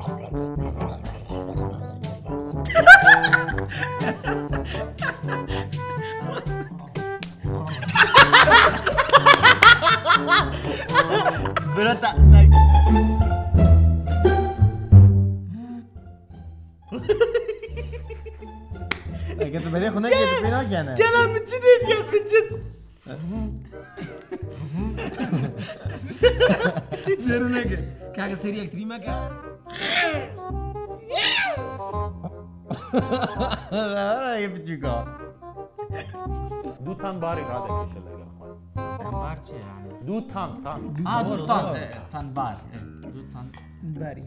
برات اگه تو بری خونه که تو پینا کنه كلام من جديد قاعد من جد سيرو نگه کاغذ سری اکتری مگه اگه بچیکا دو تن باری قاعده کشه لگه خواهد بار چیه یعنی؟ دو تن دو تن بار دو تن باری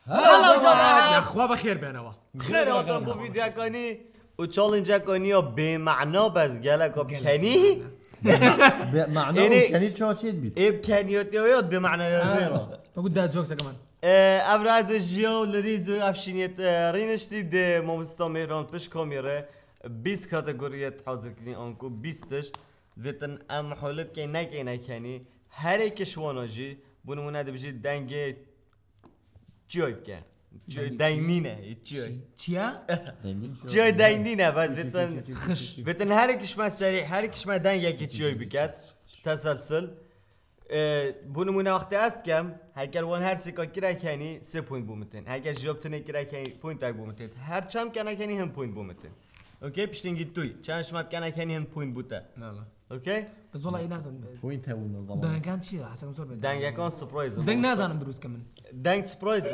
هلا جماعة خوا بخیر بینوا خير هاتم بو فيديو كاني و چالنج كاني به معنا بس گلک کنی معنی یعنی- اون کنی چه چیت بیت اب کنیات یاد به معنا غيره بگو داد جوکس کمان ابراز جيو لريزو افشينيت رينشتي د مومستا ميران بش كاميرا 20 كاتيجوريات حاضر كني انكو 20 وتن ام حلب كي نكي نكني هر یک شواناجي بونمونه ده بجي دنگ جوی که جوی دنگینه جوی چیا؟ جوی دنگینه بس وتن هر یکش ما سریع هر یکش ما دنگ یکی جوی بکت تسلسل بونمونه وقتی است کم هگر وان هر سکا کرا کنی 3 پوینت بومتن هگر جواب تنه کرا کنی پوینت تاگ بومتن هر چم کنه کنی هم پوینت بومتن اوکی پشتینگی توی چند شما کنه کنی هم پوینت بوده اوکی بس والله نازم پوینت هون نظام دنگان چیه حسن صور بده دنگ یکان سپرایز دنگ نازانم دروست کمن دنگ سپرایز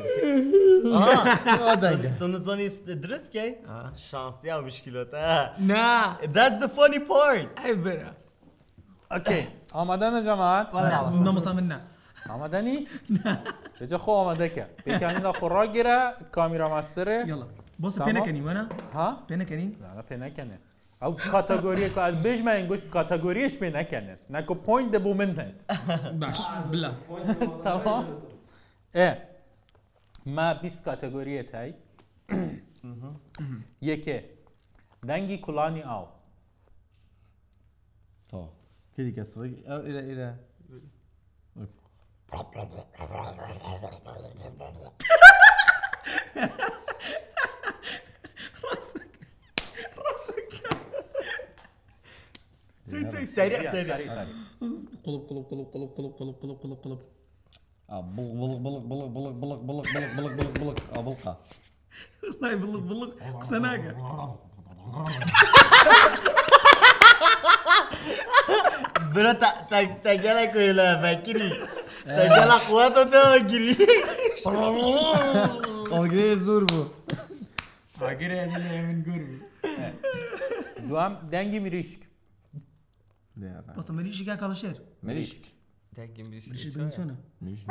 آه دنگ تو نزانی درست کی شانسی او مشکلات نه that's the funny part ای برا اوکی آمدن جماعت والله نمصام نه آمدنی؟ نه بجا خو آمده که بکنید آخو را گیره کامیرا مستره يلا بص تمام. بينا كنين وانا ها؟ بينا كنين نه پی نکنه او کاتگوری که از بیش من انگوش کاتگوریش پی نکنه نکو پوینت ده بومنت باش بالله تمام اه ما 20 کاتگوری تای یکی دنگی کلانی آو طب كده كسر الى سريع سری قلب قلب قلب قلب قلب قلب قلب قلب قلب بلق بلق بلق بلق بلق بلق بلق بلق بلق بلقه والله بلق بلق قسناقة برا تجلك ولا فاكري تجلك قوته تجري قلقي زور بو عاقرة يعني من قرب دوام دنگی میریشک بس مريش كاك على شير مليشك مريش بنسونا مش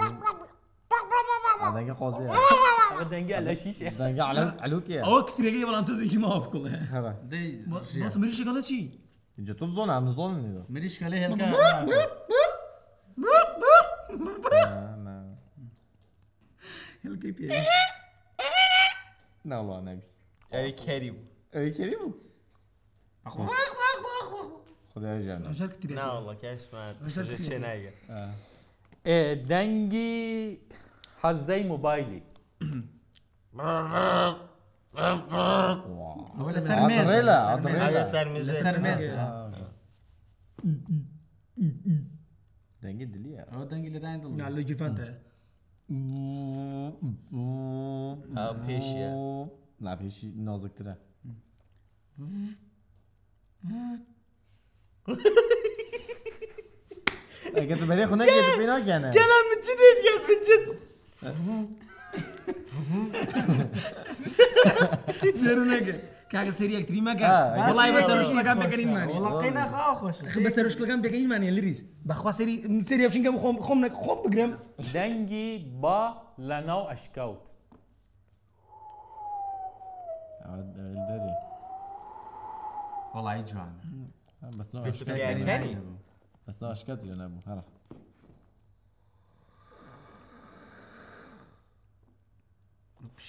دنگه قاضی اما دنگی علشیشه دنگه علوک یا او كتير جاي ولا انت زي ما بقول هرا بس مريش على شيء اینجا تو زون هم زون نیدو مریش کله هلکا نه هل كيف نه والله نبی ای کریم ای کریمو خدا جانا رجال كتير نه والله کاش ما چه نگه دنگی حزه موبایلی ولا سرميز هذا سرمزه سرميز دنگه دلیه هو دنگي اللي داين دل لا اللي جفانته او پیشیه نه پیشی نازک تره اگه تو بری خونه که تو پینا کنه كلام من جديد قاعد من جد سيرو نجا كاك سيري اكتري ما كان والله بس روش لقام بكرين ماني والله قينا خاوخش بس روش لقام بكرين ماني اللي ريز بخوا سيري سيري افشين كم خم بجرام دنگی با لناو اشکاوت البري والله يجوان بس نوع بس اشكال بيا كاني. بس نوع اشكال يا نبو هلا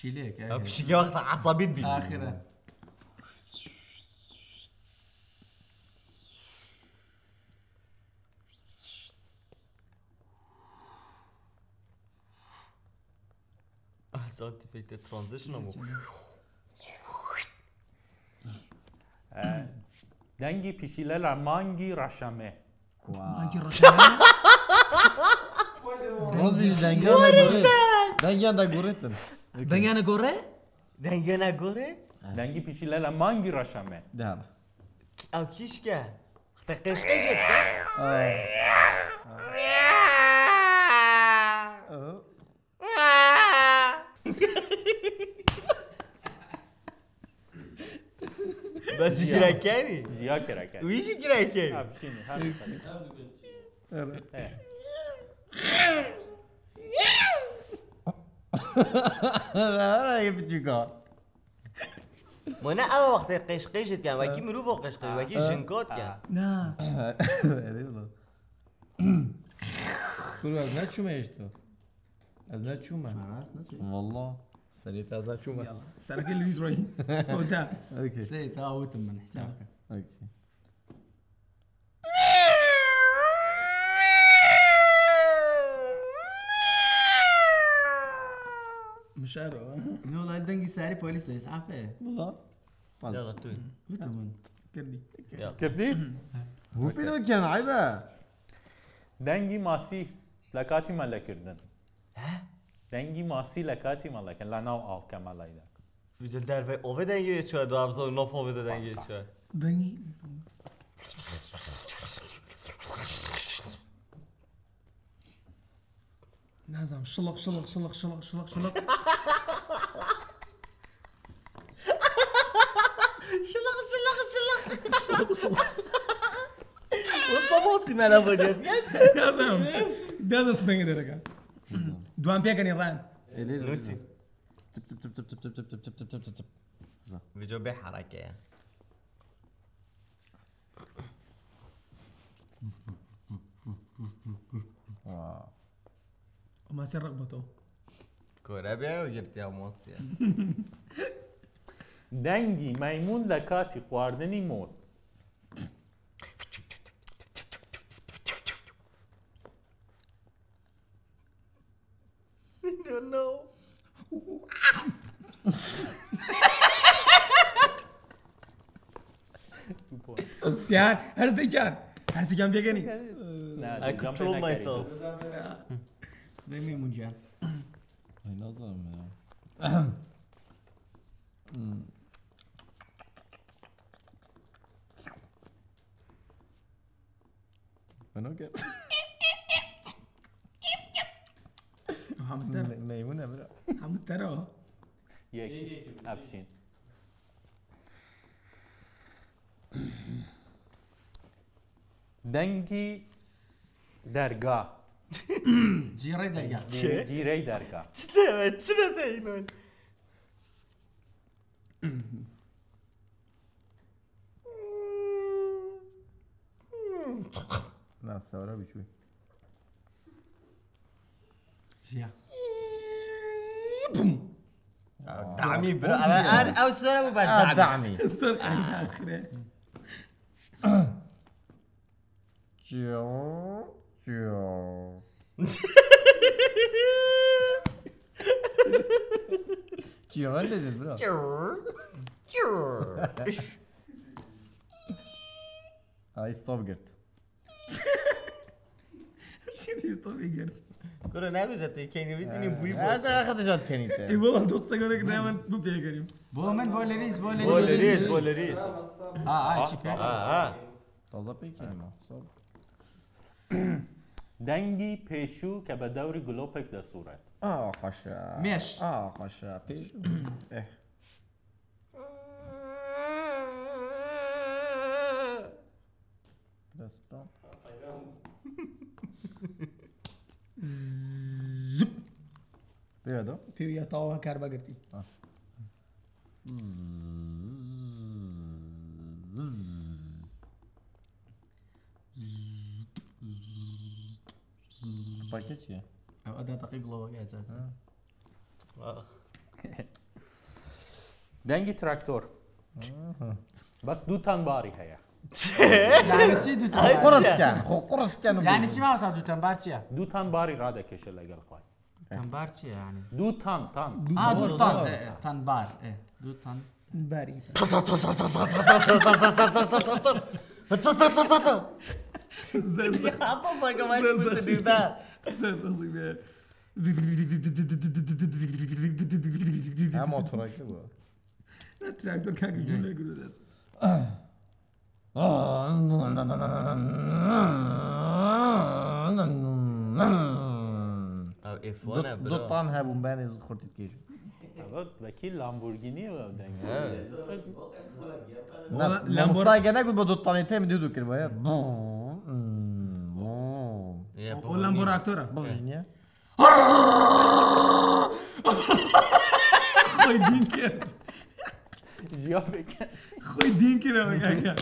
شيليك بشي وقت عصبي بي آخره احسنت في الترانزيشن دنگی پیشیلل مانگی رشمه مانجي رشاها Roz bir dengen de guret. Dengen de guretin. دنيانا غوري دنگنا گوره دنگی پیشیلل مانگی رشمه Der. او کیش که تقش قشت بس جراكاني جیا کرا کرد ويش جراكاني افشینی هر Ara yapıcıka. مانا اول وقت قش قشت كان وكي مروفو قش قش وكي جنكوت كان نا Eyvallah. Kuru az ne çuma işte. Az ne çuma. Valla. Sarıyet az ne çuma. سرك اللي يزروي فوتا Okey. زي تاوتم من حسابك Okey. مشارو نو والله الدنقي ساري بوليس اسعافه Valla. يلا توي وتمن كردي کردی؟ Bu pinokken aybe. دنگی ماسی لکاتی مالا کردن دنگی ماسی لکاتی مالا کردن لناو آو کمالا ایده وجل در في اوه دنگي چه دو ابزار نوف اوه دنگي چه دني نازم شلق شلق شلق شلق شلق شلق والصبوسي ما له وجد نازم دازم صدقني درجة دوام بيكني ران نوسي Tıp tıp tıp tıp tıp tıp tıp tıp tıp tıp tıp tıp tıp. فيديو بحركة يعني وما سر رغبته كورابيا وجبت يا موصي دنگی میمون لکاتی خواردنی موز I don't know سيان هرسي كان بيكني نه I control myself دمي منجان Ay nazarım ya. Ben okey. همستر Meymun emre. همستر یک افشین دنگی درگاه جيري درقا جیره درگاه شنو تاينون Ne savra bir şey. جيا دعمي برا انا او سنه مو بس دعمي Dami. السرقة آخره Ciao. Ciao. Ciao ne dedin bro? Ay stop gert. شو دي ستوب يقر كورا نابزتي كاين بيتني بوي Ya sen arkadaşat اي kenite. والله دوق سكونك دائما بو بيكريم بومن بولريز بولريز بولريز ها شوفي ها Taza peki ama. Stop. دنگی پیشو که به دور گلوپک در صورت Haşa. Meş. Haşa. Peş. Eh. Biraz strong. زب Buyurdu. في يا طاوة كاربا قرتي Paket ya. أداة دقيق لو اساسا دنگی تراکتور بس دو تن باری هیا یعنی چی دو تن قرص کن خو قرص کن یعنی چی مثلا دو تن بار چیه دو تن باری را دکشه لگل خواهی تن بار چیه یعنی دو تن دو تن تن بار دو تن باری Apa bagaimana itu kita? Ha motora ki bu. traktör kanka gülüyor gülüyor. دو طعم هبون باني خورتت كيش وکیل لامبورگینی و دنگی لا مستعجل نقول بدو طعم تاني دودو كده بايا O Lamborghini. بغنيا Khoy din kere. جیا بکن Khoy din kere bak kanka.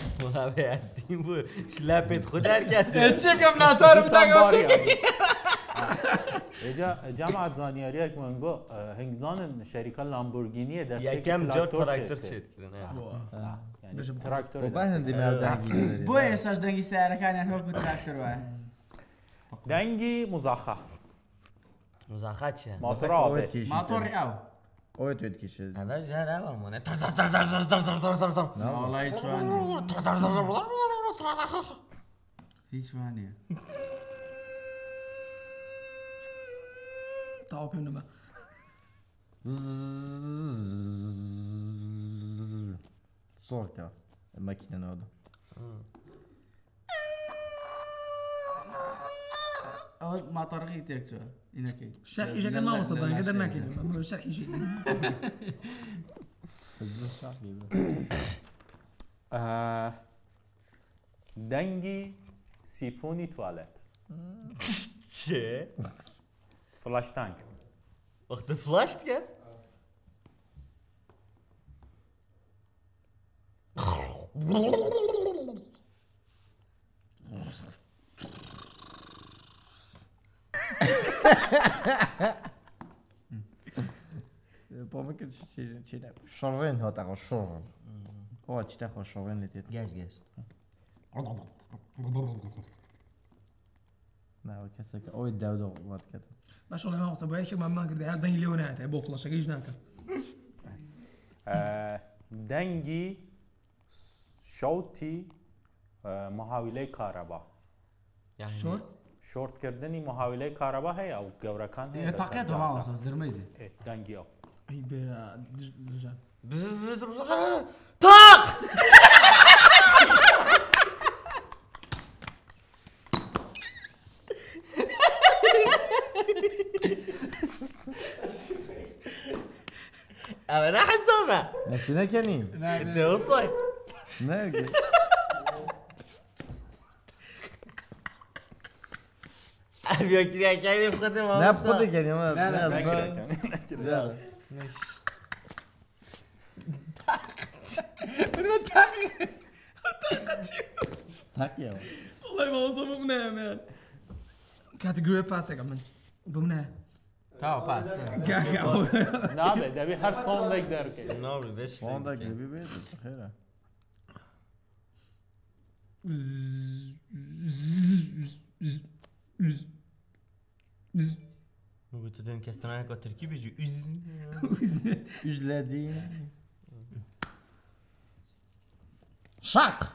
Abi ettiğim bu şilapet خودر کرده. چی کم ناتار دو تن باری اجا جماعت زانیاری یک منگو هنگزان شرکت لامبورگینی دسته یکم جا تراکتور چید کنه. یعنی تراکتور بابا هندي ما دهجي بو اساس دنگی سرکانی هنو بود تراکتور وای دنگی مزاخه مزاخات چه؟ موتور آبه موتوری او اوه تويت كيش اول جهر اول مونه تر تر تر تر تر تر تر تر تر والله هیچ هیچ وانیه Tamam yapıyorum ben. صورته الماكينة نوضة او موتوری تیک تو اینا کی الشرح شكل ما وصلت انا قدرنا كده الشرح شيء دنگی سیفونی توالت چه؟ فلاش تانک وقت فلاشت کرد؟ ممكن شيء شرين هو تاع الشر هو تاع الشرين اللي تيت گشت گشت لا كسك او الدودو وقت كده ما شاء الله ما وصل بايش ما قدر هذا دني ليونات ابو فلاش ايش ناكل دنگی شوتی محاوله کاربا yani شورت شورت کردنی محاوله کاربا هیا او گورکان هیا تاقیت ما واسه زرمیده دنگی او اي بيرا رجال tak ama ne حسابه بس هناك يعني انت وصل هناك ابي كذا كان بخدم لا بخدك يعني ما لا تاك يا والله ما وصل بمنا مان كاتيجوري باس يا كمان بمنا تاو پاس نه دبی هر سون لایک در که ne oldu beş فوندا جيبي بيت خير قلت دم كاسترانا كو تركيب يجي اجلادي شاق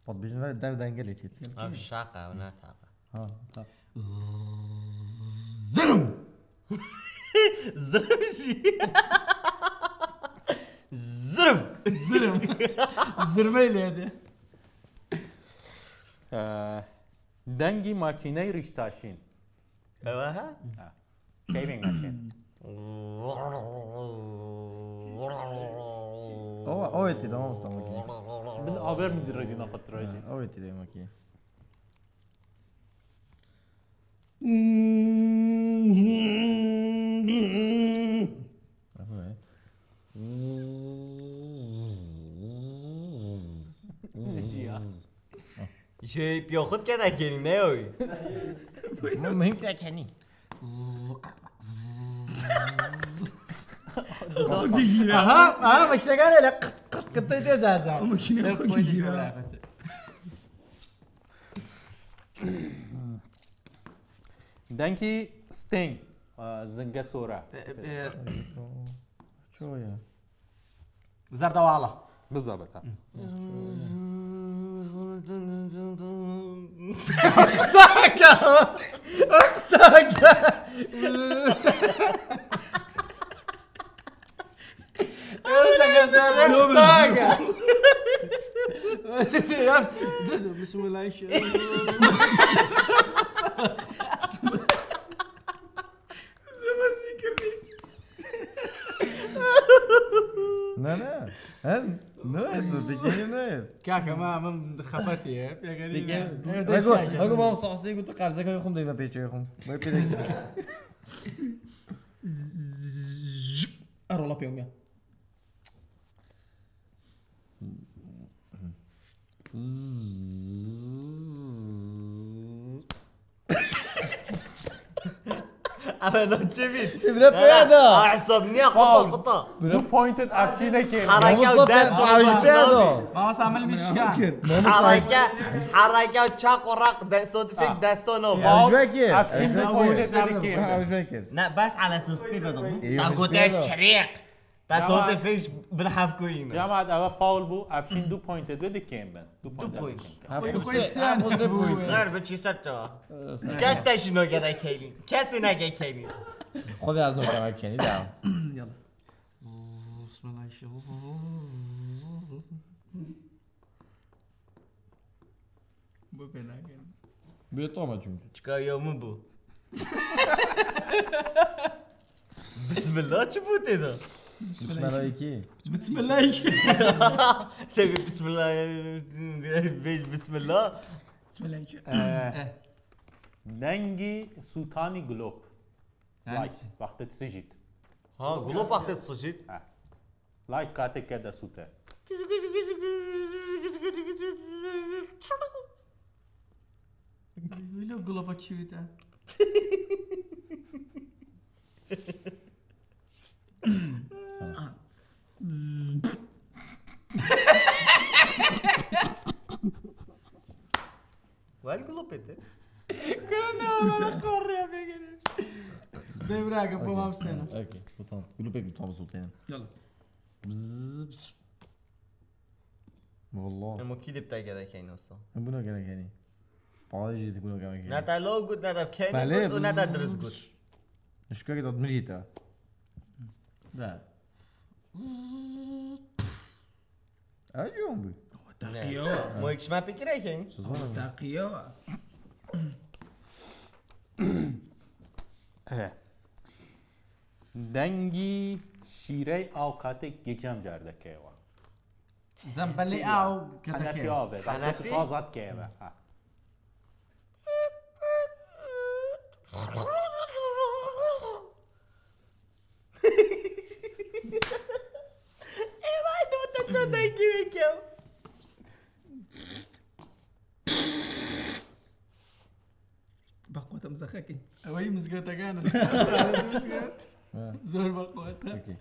طب بيجي ده انجلي تيت اب شاقه ولا تاقه ها طب زرم شي زرم زرمیلی هده دنگی ماکینه ریشتاشین ايوه شیوینگ ماشین او تي ده ما وصل من آبر میدیر دینا فتراجی او تي ده ماكي شي بياخد كده كلمه قوي مهم كده كاني ها مش لقاني لك قطيت يا زعزع ماشي خود گیره دنگی ستینگ زنگه سوره شوية زردواله بالضبط ها. بسم الله لا نويت تجيني نويت كاكا ما من خفتي يا غريب اقول ما صعصي قلت قارزك يخم ديما بيجي يخم ما يبيدك ارو لابيوم يا اما لو تشفيت ابن بيادا اعصبني قطه دو بوينتد افشینه که حركه ودست ما هو عمل مشكان حركه وتشاق ورق صوت فيك دستونو افشین دو پوینتد دیگه لا بس على اساس بيبا إيه، قلت مش بيضة. شريق تا صوت فيش بالحفكوين جامعه اول فاول بو افشین دو پوینتد بده کیم بن دو پوینت. پوینتد غير بتشي ستة كاش شنو قاعد كيلين كاسي ناقا كيلين خذي از نوع کنی دام يلا بسم الله يشوف بیا تو ما چون چكا يوم بو بسم الله شو بوت ده بسم الله کی بسم الله تقول بسم الله بيج بسم الله بسم الله دنگی سوتانی گلوب لایت وقتی تسجید ها قلوب وقت تصجد لایت کاته کده سوته لو قلبك شو ده وين قلوب انت ده براقة بوم بسنة اوکی بوتان گلو بگی تو بزودین يلا والله اما كي دبتا كذا كاين وصل بونا گره کنی باجی تقولوا گره کنی نتا لو قد نتا كاين بله، ونتا درس قد اشكال كده مريتا لا اجون بي تقيا مو يكش ما فكره كاين تقيا دنگی شیره آوکاته گیجم جرده که و زنبلي او حنفی كتاكي آبه حنفی؟ تازد که و ايه ما انت شو دايكي كم بقوة مزخكي وهي مسقطة كانت زور بقوتها اوكي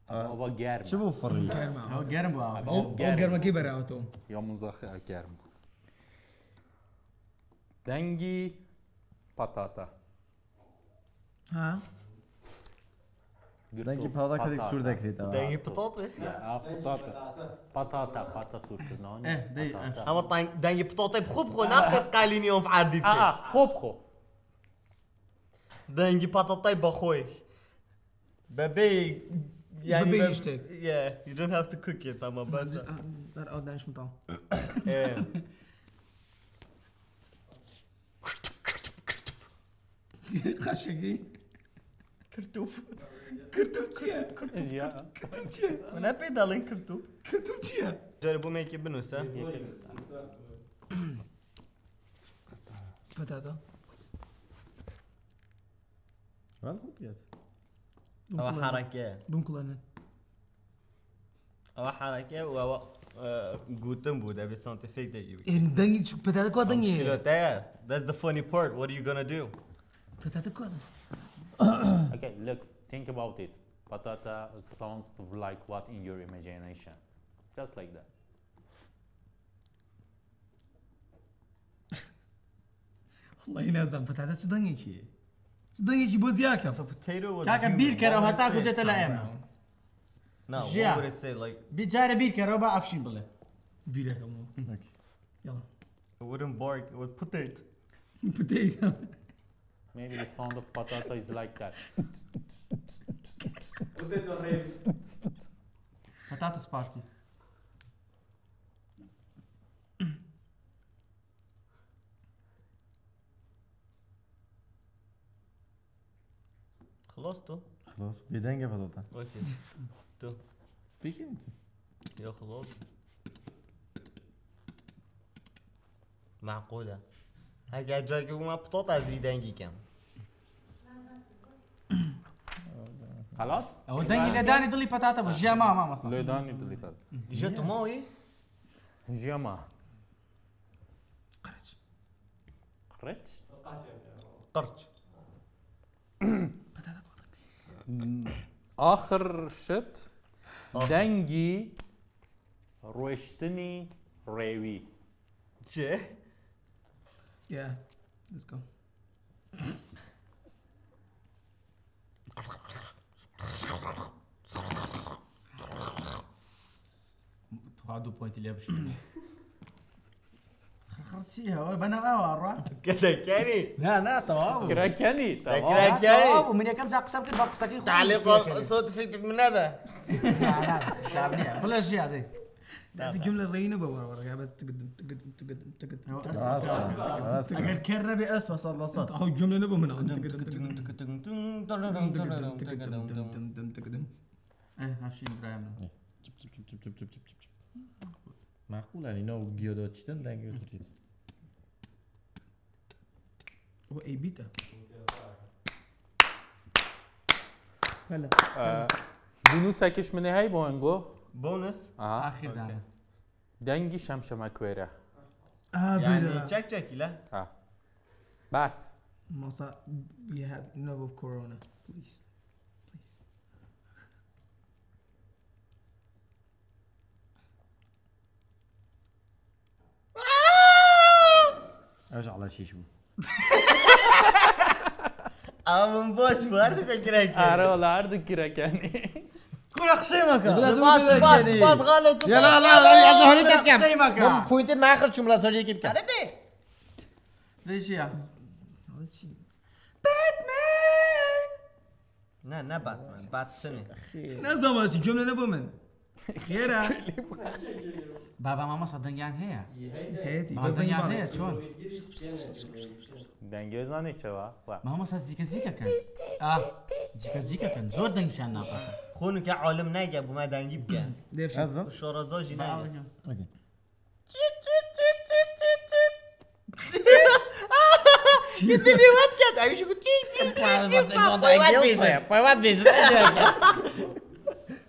آبا گرم شو بو فري هو قرن بو او گرما کی برای تو یا مزخه گرم دنگی پاتاتا ها دنگی پادا کدیک سور دکری تا دايكي بطاطا پاتاتا سور کنان ايه دي اما دايكي بطاطا بخوب خو ناخذ قالين يوم في عديد خوب دايكي بطاطا بخوي بابي يعني بابي يشتاق. yeah you don't have to cook it اما بس در او دانش مطاو ايه خشگی كرتوب کرتوب چیه انا بيدالين كرتوب کرتوب چیه جربوا ميكي بنوسا بتاتا ولی خوب کرد. او حرکه بمكلنا او حرکه و او گوتم بود ابي سانتيفيك دقيقة إن دني شو بتاعتك كوا دني شيلوتايا that's the funny part what are you gonna do بتاعتك كوا Okay, look, think about it. Patata sounds like what in your imagination? Just like that. والله ينزل بتاعتك دني كي دني كي بوزياك potato was كاكا human. بير What كرو would it هتا say? كوجت لا ام No, Yeah. what would it say? Like, بيجاري بير كرو با افشين بله بيرك مو يلا it wouldn't bark, it would potato. بوتيتو Maybe the sound of patata is like that. بطاطس بارتي خلصتوا؟ خلاص بدنجة بطاطا. اوكي. تو. بيجي انت. يا خلاص. معقولة. هاي قاعد جاي ما بطاطا زي دنجي كم. خلاص؟ او دني لداني ضلي بطاطا بجا ما مصر لداني دليفر. جاتو ماوي؟ جيما. قرج قريتش؟ قرج. بتاعتك آخر شت دنگی روشتنی روی. چه؟ Yeah, let's go. تخادو بوينت اللي ابشي خرسيها بنا اورا كده كاني. لا طواب کرکنی تمام. كده كاني. ومن كم ساق ساق باق ساقي تعليق صوت فيك من هذا. حسابني ولا شيء هذا بس الجملة الرهينة بورا ورا بس تقدم خلاص. اگر كرنا باسمه صار صوت هاو الجملة نبغى من عندك ايه هفشي ابراهيم چپ چپ چپ چپ چپ چپ چپ. معقول اینا گیادا چیتن دنگه تو هو اي بيتا هلا بونو سکش منه هی با انگو. بونس. اخر دانا دنگی شمشمه کویره. يعني بيرا تشك تشك لا. بعد. Masa, you have enough of corona, please. ايش على شيء شو من باش وارد فكرك. آره والله کرکنی. كل خصيمك. باس باس غلط. يا لا لا يا زهري خصيمك. تكم بوينت ما اخر شو ملا سوري كيف كان ليش يا لا باتمان باتسني. نظمت الجملة نبغى من خيرها بابا ماما صدقان هي هاتي ما صدقان هي شلون دنگی زنی چه وا؟ ماما صار زيكا كان زيكا كان زور دنگ شان ناقه خونك يا عالم نجيب وما دنجيب كان. ليش ازم شورزاجي نجيب. اوكي يدني وات كات عايش يقول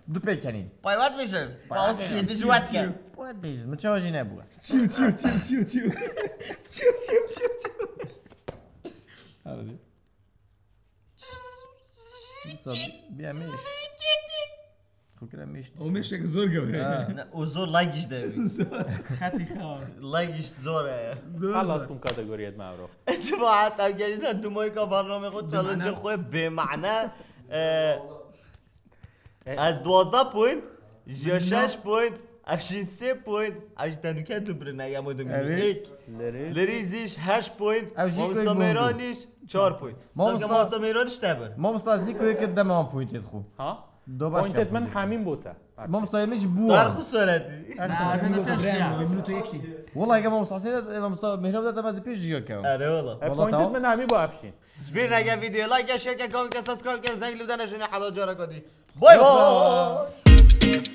دو بيكانين باي وات ميشن باوس شي دي وات كات. وات بيز ما تشوجي نبغى تشيو تشيو تشيو تشيو تشيو تشيو تشيو تشيو عربي صدق بيعمل فكرة مش ومشيك زور قوي وزور لايكش داوي. خاتي خاف لايكش زور. خلاص کن کاتگوریت معروف. جماعة تاجينا دموي كبرنامج خود چالنج خوب بمعنى از 12 پوینت 6 پوینت افشین 3 پوینت اش تنوکه تو برنه یا مودم یک لریزیش 8 پوینت مستمرانیش 4 پوینت سالگه مستمرانیش تبر ما مستازی که قدام هم پوینت خو ها؟ دو باش پوینتت من همین بوده. ما مستازیش بو در خسارتی. منو يكشي والله اگه ما مستازی ما مستاز مهراب داده باز پیش جیا که اره والا پوینتت من همین با افشین. جبیر نگه ویدیو لایک شیر که کامنت سابسکرایب کن زنگ لودن نشونه حالا جارا کدی. بای بای.